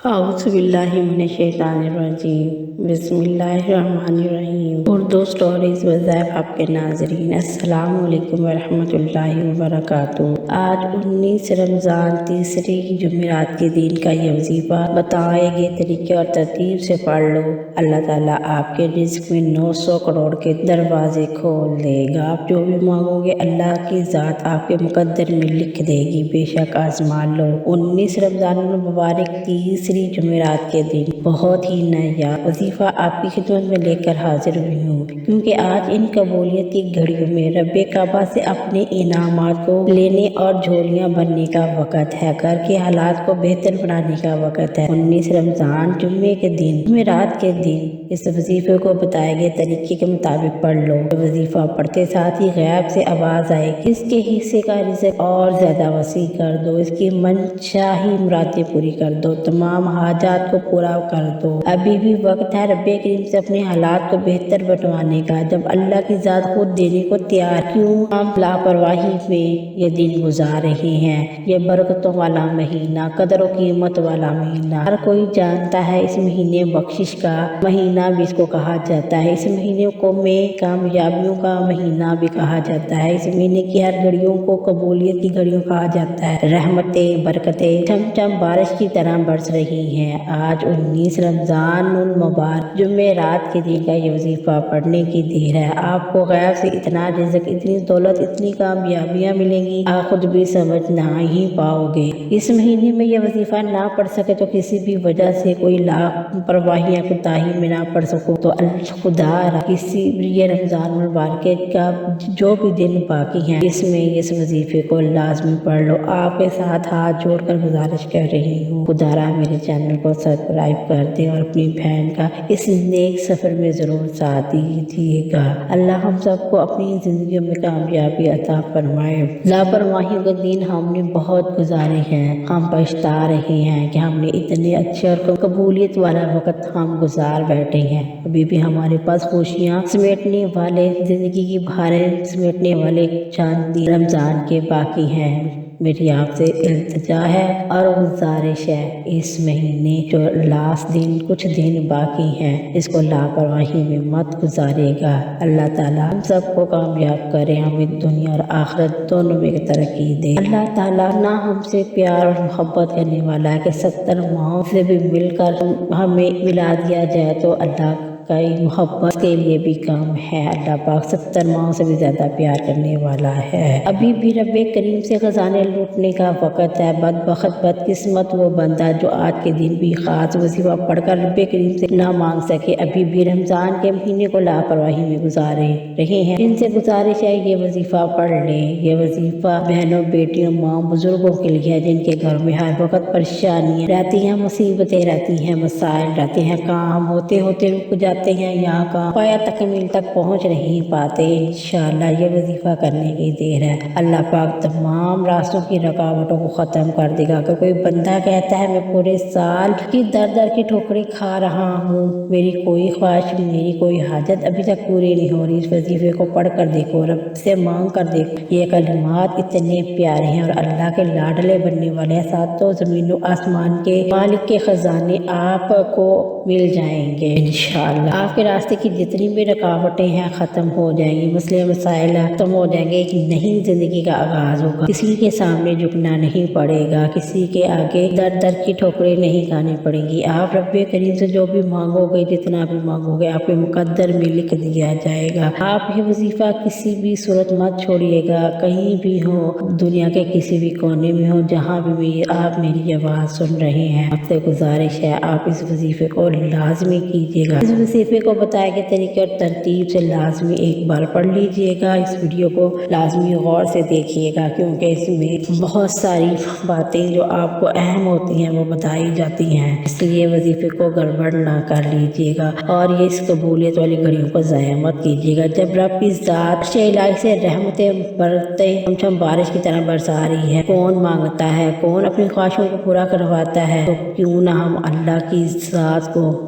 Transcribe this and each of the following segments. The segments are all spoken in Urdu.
اعوذ باللہ من الشیطان الرجیم، بسم اللہ الرحمن الرحیم۔ اردو سٹوریز وظائف آپ کے ناظرین، السلام علیکم ورحمۃ اللہ وبرکاتہ۔ آج 19 رمضان تیسری جمعرات کے دن کا یہ وظیفہ بتائے گئے طریقے اور ترتیب سے پڑھ لو۔ اللہ تعالیٰ آپ کے رزق میں 900 کروڑ کے دروازے کھول دے گا۔ آپ جو بھی مانگو گے اللہ کی ذات آپ کے مقدر میں لکھ دے گی، بے شک آزما لو۔ 19 رمضان المبارک تیسری جمعرات کے دن بہت ہی نیا وظیفہ آپ کی خدمت میں لے کر حاضر ہوئی ہوں، کیونکہ آج ان قبولیت کی گھڑیوں میں رب کعبہ سے اپنے انعامات کو لینے اور جھولیاں بننے کا وقت ہے، گھر کے حالات کو بہتر بنانے کا وقت ہے۔ 19 رمضان جمعے کے دن، جمعرات کے دن اس وظیفے کو بتائے گئے طریقے کے مطابق پڑھ لو۔ وظیفہ پڑھتے ساتھ ہی غیب سے آواز آئے کہ اس کے حصے کا رزق اور زیادہ وسیع کر دو، اس کی منشاہی مرادیں پوری کر دو، تمام حاجات کو پورا کر دو۔ ابھی بھی وقت ہے رب کریم سے اپنے حالات کو بہتر بنوانے کا، جب اللہ کی ذات خود دینے کو تیار۔ کیوں ہم لاپرواہی میں یہ دن گزار رہے ہیں؟ یہ برکتوں والا مہینہ، قدر و قیمت والا مہینہ، ہر کوئی جانتا ہے۔ اس مہینے بخشش کا مہینہ بھی اس کو کہا جاتا ہے، اس مہینے کو میں کامیابیوں کا مہینہ بھی کہا جاتا ہے، اس مہینے کی ہر گھڑیوں کو قبولیت کی گھڑیوں کہا جاتا ہے۔ رحمتیں برکتیں چھم چھم بارش کی طرح برس رہی ہیں۔ آج 19 رمضان المبارک جمعرات کے دن کا یہ وظیفہ پڑھنے کی دیر ہے۔ آپ کو غیب سے اتنا رزق، اتنی دولت، اتنی کامیابیاں ملیں گی، آپ خود بھی سمجھ نہ ہی پاؤ گے۔ اس مہینے میں یہ وظیفہ نہ پڑھ سکے تو کسی بھی وجہ سے کوئی لاپرواہی یا کوتاہی میں نہ پڑھ سکو تو خدا کسی یہ رمضان المبارک کا جو بھی دن باقی ہیں اس میں اس وظیفے کو لازمی پڑھ لو۔ آپ کے ساتھ ہاتھ جوڑ کر گزارش کر رہی ہوں، خدا را میرے چینل کو سبسکرائب کر دیں اور اپنی بہن کا اس نیک سفر میں ضرور ساتھ دیجیے گا۔ اللہ ہم سب کو اپنی زندگیوں میں کامیابی عطا فرمائے۔ لاپرواہیوں کے دن ہم نے بہت گزارے ہیں، ہم پچھتا رہے ہیں کہ ہم نے اتنے اچھے اور قبولیت والا وقت ہم گزار بیٹھے ہیں۔ ابھی بھی ہمارے پاس خوشیاں سمیٹنے والے، زندگی کی بھاریں سمیٹنے والے چند دن رمضان کے باقی ہیں۔ میری آپ سے التجا ہے اور گزارش ہے، اس مہینے جو لاسٹ دن کچھ دن باقی ہیں اس کو لاپرواہی میں مت گزارے گا۔ اللہ تعالیٰ ہم سب کو کامیاب کرے، ہمیں دنیا اور آخرت دونوں میں ترقی دے۔ اللہ تعالیٰ نہ ہم سے پیار اور محبت کرنے والا ہے کہ 70 ماہوں سے بھی مل کر ہمیں ملا دیا جائے تو اللہ کا محبت کے لیے بھی کام ہے۔ اللہ پاک 70 ماہوں سے بھی زیادہ پیار کرنے والا ہے۔ ابھی بھی رب کریم سے خزانے لوٹنے کا وقت ہے۔ بدبخت بدقسمت وہ بندہ جو آج کے دن بھی خاص وظیفہ پڑھ کر رب کریم سے نہ مانگ سکے، ابھی بھی رمضان کے مہینے کو لاپرواہی میں گزارے رہے ہیں۔ ان سے گزارش ہے یہ وظیفہ پڑھ لیں۔ یہ وظیفہ بہنوں، بیٹیوں، ماں، بزرگوں کے لیے ہے جن کے گھر میں ہر وقت پریشانیاں رہتی ہیں، مصیبتیں رہتی ہیں، مسائل رہتے ہیں، کام ہوتے ہوتے رک جاتے ہیں، یہاں کا پایا تکمیل تک پہنچ نہیں پاتے۔ انشاءاللہ یہ وظیفہ کرنے کی دیر ہے۔ اللہ پاک تمام راستوں کی رکاوٹوں کو ختم کر دے گا۔ کہ کوئی بندہ کہتا ہے میں پورے سال کی در در کی ٹھوکریں کھا رہا ہوں، میری کوئی خواہش، میری کوئی حاجت ابھی تک پوری نہیں ہو رہی، اس وظیفے کو پڑھ کر دیکھو، رب سے مانگ کر دیکھو۔ یہ کلمات اتنے پیارے ہیں اور اللہ کے لاڈلے بننے والے ہیں، ساتوں زمین و آسمان کے مالک کے خزانے آپ کو مل جائیں گے انشاءاللہ۔ آپ کے راستے کی جتنی بھی رکاوٹیں ہیں ختم ہو جائیں گی، مسئلے مسائل ختم ہو جائیں گے، ایک نئی زندگی کا آغاز ہوگا۔ کسی کے سامنے جھکنا نہیں پڑے گا، کسی کے آگے در در کی ٹھوکریں نہیں کھانی پڑیں گی۔ آپ رب کریم سے جو بھی مانگو گے، جتنا بھی مانگو گے، آپ کے مقدر میں لکھ دیا جائے گا۔ آپ یہ وظیفہ کسی بھی صورت مت چھوڑیے گا، کہیں بھی ہو، دنیا کے کسی بھی کونے میں ہو، جہاں بھی آپ میری آواز سن رہے ہیں، آپ سے گزارش ہے آپ اس وظیفے کو لازمی کیجیے گا۔ اس وظیفے کو بتائے گئے طریقے اور ترتیب سے لازمی ایک بار پڑھ لیجیے گا۔ اس ویڈیو کو لازمی غور سے دیکھیے گا، کیونکہ اس میں بہت ساری باتیں جو آپ کو اہم ہوتی ہیں وہ بتائی جاتی ہیں، اس لیے وظیفے کو گڑبڑ نہ کر لیجیے گا اور یہ اس قبولیت والی گھڑیوں کو ضائع مت کیجیے گا۔ جب رب کی ذات الہی سے رحمتیں برکتیں چھم چھم بارش کی طرح برسا رہی ہے، کون مانگتا ہے، کون اپنی خواہشوں کو پورا کرواتا ہے، تو کیوں نہ ہم اللہ کی ذات کو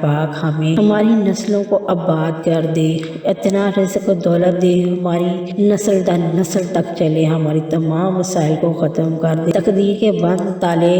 پاک ہمیں ہماری نسلوں کو آباد کر دے، اتنا رزق و دولت دے، ہماری نسل در نسل تک چلے، ہماری تمام مسائل کو ختم کر دے، تقدیر کے بند تالے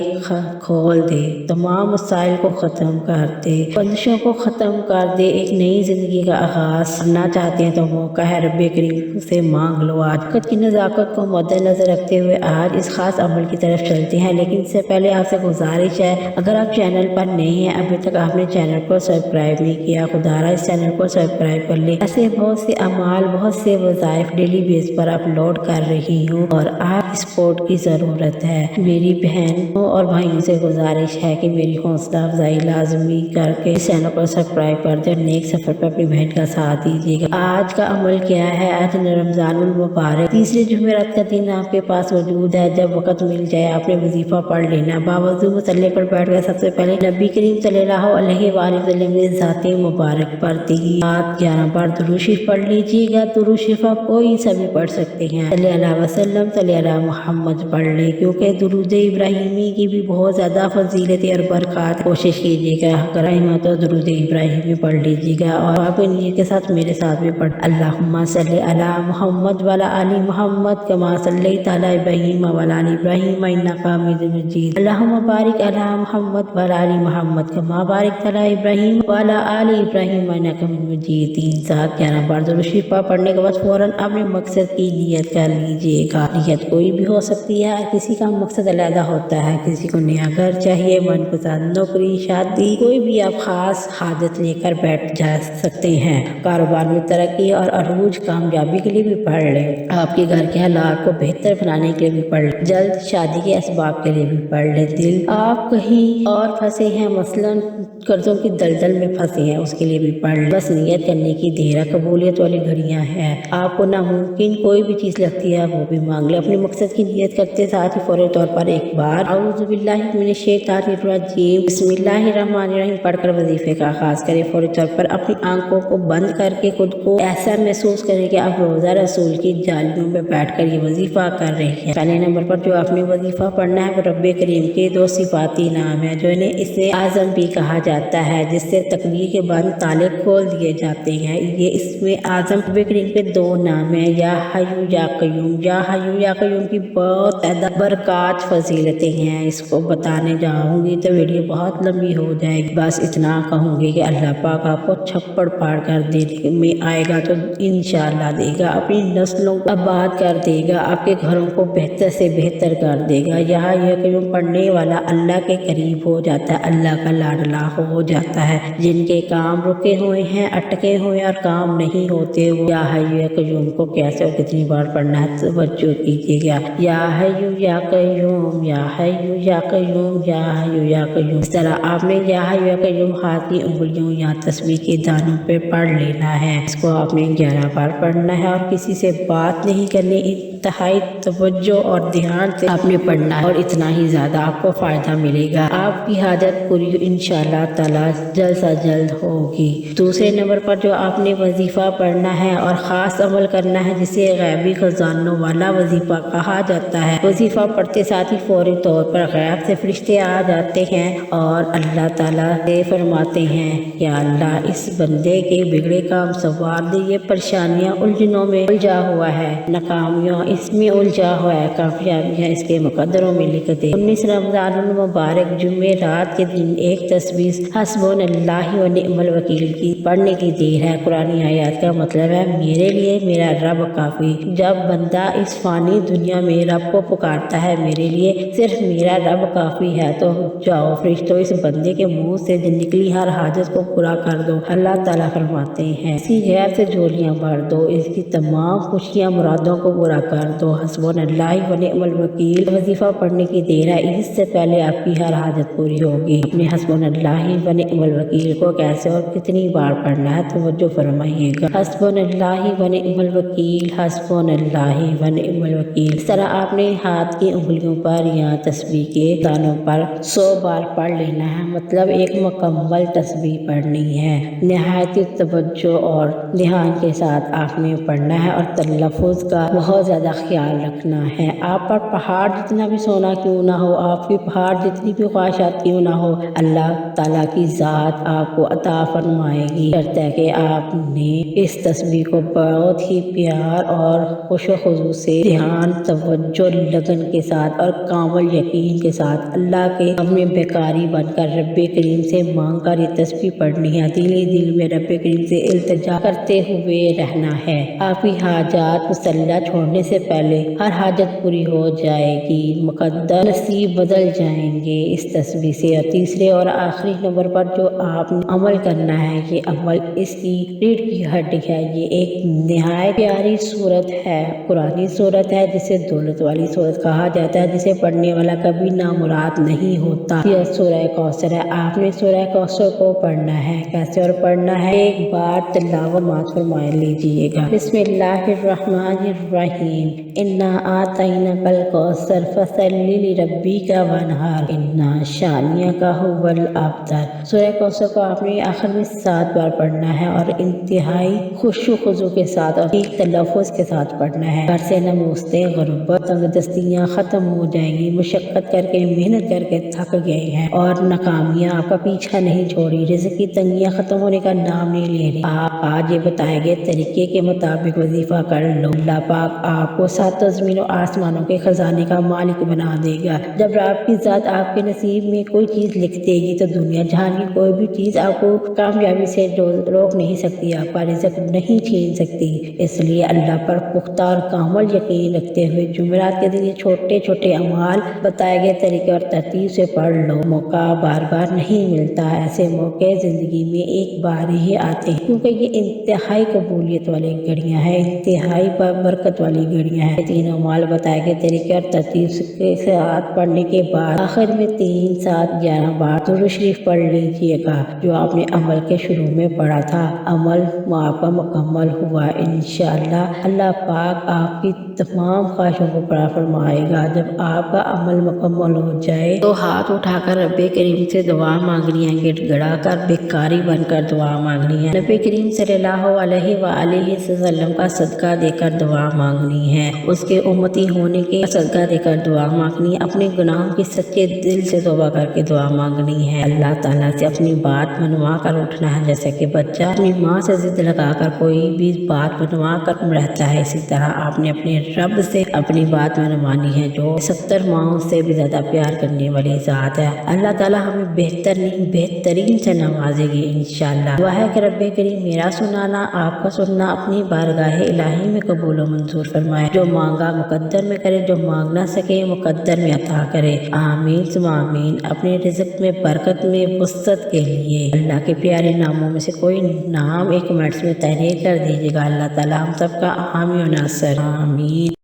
کھول دے، تمام مسائل کو ختم کر دے، بندشوں کو ختم کر دے، ایک نئی زندگی کا آغاز کرنا چاہتے ہیں تو موقع ہے، رب کریم سے مانگ لو۔ آج وقت کی نزاکت کو مد نظر رکھتے ہوئے آج اس خاص عمل کی طرف چلتے ہیں، لیکن اس سے پہلے آپ سے گزارش ہے، اگر آپ چینل پر نئے ہیں، ابھی تک آپ نے چینل کو سبسکرائب نہیں کیا، خدا را اس چینل کو سبسکرائب کر لیں۔ ایسے بہت سے اعمال، بہت سے وظائف ڈیلی بیس پر اپلوڈ کر رہی ہوں اور آپ کی سپورٹ کی ضرورت ہے۔ میری بہنوں اور بھائیوں سے گزارش ہے کہ میری حوصلہ افزائی لازمی کر کے اس چینل کو سبسکرائب کر دیں اور نیک سفر پر اپنی بہن کا ساتھ دیجیے گا۔ آج کا عمل کیا ہے؟ آج رمضان المبارک تیسرے جمعرات کا دن آپ کے پاس موجود ہے۔ جب وقت مل جائے آپ نے وظیفہ پڑھ لینا، باوضو مصلی پر بیٹھ کر سب سے پہلے نبی کریم صلی اللہ علیہ وآلہ وسلم کی ذات مبارک پر 11 بار درود شریف پڑھ لیجیے گا۔ درود شریف آپ کوئی سا بھی پڑھ سکتے ہیں، صلی اللہ وسلم، صلی اللہ محمد پڑھ لیں، کیونکہ درود ابراہیمی کی بھی بہت زیادہ فضیلت اور برکات۔ کوشش کیجیے گا کرائمہ تو درود ابراہیمی پڑھ لیجیے گا اور آپ نیت کے ساتھ میرے ساتھ بھی پڑھ، اللہم صلی علی محمد وعلی آل محمد کما صلیت علی ابراہیم وعلی آل ابراہیم انک حمید مجید، اللہم بارک علی محمد وعلی آل محمد کما بارکت علی ابراہیم وعلی آل ابراہیم انک حمید مجید۔ 11 بار درود شریف پڑھنے کے بعد فوراً اپنے مقصد کی نیت کر لیجیے گا۔ نیت کوئی بھی ہو سکتی ہے، کسی کا مقصد علیحدہ ہوتا ہے، کسی کو نیا گھر چاہیے، من پسند نوکری، شادی، کوئی بھی آپ خاص حاجت لے کر بیٹھ جا سکتے ہیں۔ کاروبار میں ترقی اور عروج، کامیابی کے لیے بھی پڑھ لیں، آپ کے گھر کے حالات کو بہتر بنانے کے لیے بھی پڑھ لیں، جلد شادی کے اسباب کے لیے بھی پڑھ لیں، دل آپ کہیں اور پھنسے ہیں، مثلاً قرضوں کی دلدل میں پھنسے ہیں، اس کے لیے بھی پڑھ لیں، بس نیت کرنے کی دیر ہے، قبولیت والی گھڑیاں ہیں، آپ کو ناممکن کوئی بھی چیز لگتی ہے وہ بھی مانگ لیں۔ اپنے مقصد کی نیت کرتے ساتھ ہی فوری طور پر ایک بار اعوذ باللہ من الشیطان الرجیم بسم اللہ الرحمن الرحیم پڑھ کر وظیفے کا آغاز کریں۔ فوری طور پر اپنی آنکھوں کو بند کر کے خود کو ایسا محسوس کریں کہ آپ روزہ رسول کی جالیوں میں بیٹھ کر یہ وظیفہ کر رہے ہیں۔ پہلے نمبر پر جو آپ نے وظیفہ پڑھنا ہے وہ رب کریم کے 2 صفاتی نام ہے، جو انہیں اسم اعظم بھی کہا جاتا ہے، جس سے تقدیر کے بند تالے کھول دیے جاتے ہیں۔ یہ اسم اعظم رب کریم کے 2 نام ہیں، یا حی یا قیوم۔ یا حی یا قیوم کی بہت زیادہ برکات فضیلتیں ہیں، اس کو بتانے جاؤں گی تو ویڈیو بہت لمبی ہو جائے گی، بس اتنا کہوں گی کہ اللہ پاک آپ کو چھپڑ پاڑ کر دینے میں آئے گا تو انشاءاللہ دے گا، اپنی نسلوں کو آباد کر دے گا، آپ کے گھروں کو بہتر سے بہتر کر دے گا۔ یا حی قیوم پڑھنے والا اللہ کے قریب ہو جاتا ہے، اللہ کا لاڈلا ہو جاتا ہے۔ جن کے کام رکے ہوئے ہیں، اٹکے ہوئے اور کام نہیں ہوتے، وہ یا حی قیوم کو کیسے اور کتنی بار پڑھنا ہے توجہ کیجیے گا۔ یا حی یا قیوم، یا حی یا قیوم، یا حی یا قیوم، اس طرح آپ نے یا حی یا قیوم ہاتھ کی انگلیوں یا تسبیح کے دانوں پہ پڑھ لینا ہے۔ اس کو آپ نے 11 بار پڑھنا ہے اور کسی سے بات نہیں کرنی، انتہائی توجہ اور دھیان سے آپ نے پڑھنا ہے اور اتنا ہی زیادہ آپ کو فائدہ ملے گا، آپ کی حاجت پوری انشاءاللہ تعالی جلد سے جلد ہوگی۔ دوسرے نمبر پر جو آپ نے وظیفہ پڑھنا ہے اور خاص عمل کرنا ہے، جسے غیبی خزانوں والا وظیفہ کہا جاتا ہے، وظیفہ پڑھتے ساتھ ہی فوری طور پر غیب سے فرشتے آ جاتے ہیں اور اللہ تعالیٰ سے فرماتے ہیں یا اللہ اس بندے کے بگڑے کام سنوار دے، یہ پریشانیاں الجھنوں میں الجھا ہوا ہے، ناکامیاں اس میں الجھا ہوا ہے، کامیابیاں اس کے مقدروں میں لکھ دے۔ 19 رمضان المبارک جمعرات کے دن ایک تسبیح حسبنا اللہ و نعم الوکیل کی پڑھنے کی دیر ہے۔ قرآن آیات کا مطلب ہے میرے لیے میرا رب کافی۔ جب بندہ اس فانی دنیا میں رب کو پکارتا ہے میرے لیے صرف میرا رب کافی ہے، تو جاؤ فرشتوں اس بندے کے منہ سے نکلی ہر حاجت کو پورا کر دو۔ اللہ تعالیٰ فرماتے ہیں اسی غیر سے جھولیاں بھر دو، اس کی تمام خوشیاں مرادوں کو پورا کر دو۔ حسبنا اللہ و نعم الوکیل وظیفہ پڑھنے کی دیر ہے، اس سے پہلے آپ کی ہر حاجت پوری ہوگی۔ اپنے حسبنا اللہ و نعم الوکیل کو کیسے اور کتنی بار پڑھنا ہے توجہ فرمائیے گا۔ حسبنا اللہ و نعم الوکیل، حسبنا اللہ و نعم الوکیل، اس طرح آپ نے ہاتھ کی انگلیوں پر یا تسبیح کے دانوں پر 100 بار پڑھ لینا ہے، مطلب ایک مکمل تسبیح پڑھنی ہے۔ نہایت توجہ اور دھیان کے ساتھ آپ نے پڑھنا ہے اور تلفظ کا بہت زیادہ خیال رکھنا ہے۔ آپ پر پہاڑ جتنا بھی سونا کیوں نہ ہو، آپ کی پہاڑ جتنی بھی خواہشات کیوں نہ ہو، اللہ تعالیٰ کی ذات آپ کو عطا فرمائے گی، شرط ہے کہ آپ نے اس تسبیح کو بہت ہی پیار اور خوش و خضوع سے دھیان، توجہ، لگن کے ساتھ اور کامل یقین کے ساتھ اللہ کے سامنے بیکاری بن کر رب کریم سے مانگ کر یہ تسبیح پڑھنی ہے۔ دل ہی دل میں رب کریم سے التجا کرتے ہوئے رہنا ہے۔ آپ کی حاجات مصلہ چھوڑنے سے پہلے ہر حاجت پوری ہو جائے گی، مقدر نصیب بدل جائیں گے اس تسبیح سے۔ اور تیسرے اور آخری نمبر پر جو آپ نے عمل کرنا ہے، یہ عمل اس کی ریڑھ کی ہڈی ہے۔ یہ ایک نہایت پیاری سورت ہے، قرآنی سورت ہے، جسے دولت والی سورت کہا جاتا ہے، جسے پڑھنے والا کبھی نامراد نہیں ہوتا۔ یہ سورہ کوثر ہے۔ آپ نے سورہ کوثر کو پڑھنا ہے۔ کیسے اور پڑھنا ہے، ایک بار تلاوت فرما لیجیے گا۔ بسم اللہ الرحمن الرحیم۔ انا اعطیناک الکوثر فصل لربک وانحر ان شانئک هو الابتر۔ سورہ کوثر کو آپ نے آخر میں 7 بار پڑھنا ہے اور انتہائی خوش و خضوع کے ساتھ اور ٹھیک تلفظ کے ساتھ پڑھنا ہے۔ گھر سے نموزتے، غربت، تنگ دستیاں ختم ہو جائیں گی۔ مشقت کر کے، محنت کر کے تھک گئے ہیں اور ناکامیاں آپ کا پیچھا نہیں چھوڑی، رزق کی تنگیاں ختم ہونے کا نام نہیں لے رہی۔ آپ آج یہ بتائے گئے طریقے کے مطابق وظیفہ کر لو، اللہ پاک آپ کو 7 زمین و آسمانوں کے خزانے کا مالک بنا دے گا۔ جب رب کی ذات آپ کے نصیب میں کوئی چیز لکھ دے گی تو دنیا جہان کی کوئی بھی چیز آپ کو کامیابی سے روک نہیں سکتی، آپ کا رزق نہیں چھین سکتی۔ اس لیے اللہ پر پختہ اور کامل یقین رکھتے ہوئے جمعرات کے دن یہ چھوٹے چھوٹے اعمال بتائے گئے طریقے اور ترتیب سے پڑھ لو۔ موقع بار بار نہیں ملتا، ایسے موقع زندگی میں ایک بار ہی آتے ہیں، کیونکہ یہ انتہائی قبولیت والی گھڑیاں ہیں، انتہائی برکت والی گھڑیاں ہیں۔ 3 اعمال بتائے گئے طریقے اور ترتیب کے ساتھ پڑھنے کے بعد آخر میں 3، 7، 11 بار درود شریف پڑھ لیجیے گا، جو آپ نے عمل کے شروع میں پڑھا تھا۔ عمل آپ کا مکمل ہوا انشاءاللہ۔ اللہ پاک آپ کی تمام خواہشوں کو پورا فرمائے گا۔ جب آپ کا عمل مکمل ہو جائے تو ہاتھ اٹھا کر رب کریم سے دعا مانگنی ہے، گڑ گڑا کر بیکاری بن کر دعا مانگنی ہے، نبی کریم صلی اللہ علیہ وآلہ وسلم کا صدقہ دے کر دعا مانگنی ہے، اس کے امتی ہونے کے صدقہ دے کر دعا مانگنی ہے، اپنے گناہوں کی سچے دل سے توبہ کر کے دعا مانگنی ہے، اللہ تعالیٰ سے اپنی بات منوا کر اٹھنا ہے، جیسے کہ بچہ اپنی ماں سے ضد لگا کر کوئی بھی بات منوا کر رہتا ہے، اسی طرح آپ نے اپنے رب سے اپنی بات منوانی ہے، جو 70 ماؤں سے بھی زیادہ پیار کرنے والی ذات ہے۔ اللہ تعالیٰ ہمیں بہترین سے نوازے گی انشاءاللہ۔ دعا ہے کہ رب کریم میرا سنانا، آپ کا سننا اپنی بارگاہ الہی میں قبول و منظور فرمائے، جو مانگا مقدر میں کرے، جو مانگ نہ سکے مقدر میں عطا کرے، آمین ثم آمین۔ اپنے رزق میں برکت میں وسعت کے لیے اللہ کے پیارے ناموں میں سے کوئی نام ایک کمنٹس میں تحریر کر دیجیے گا۔ اللہ تعالیٰ ہم سب کا حامی و ناصر، آمین۔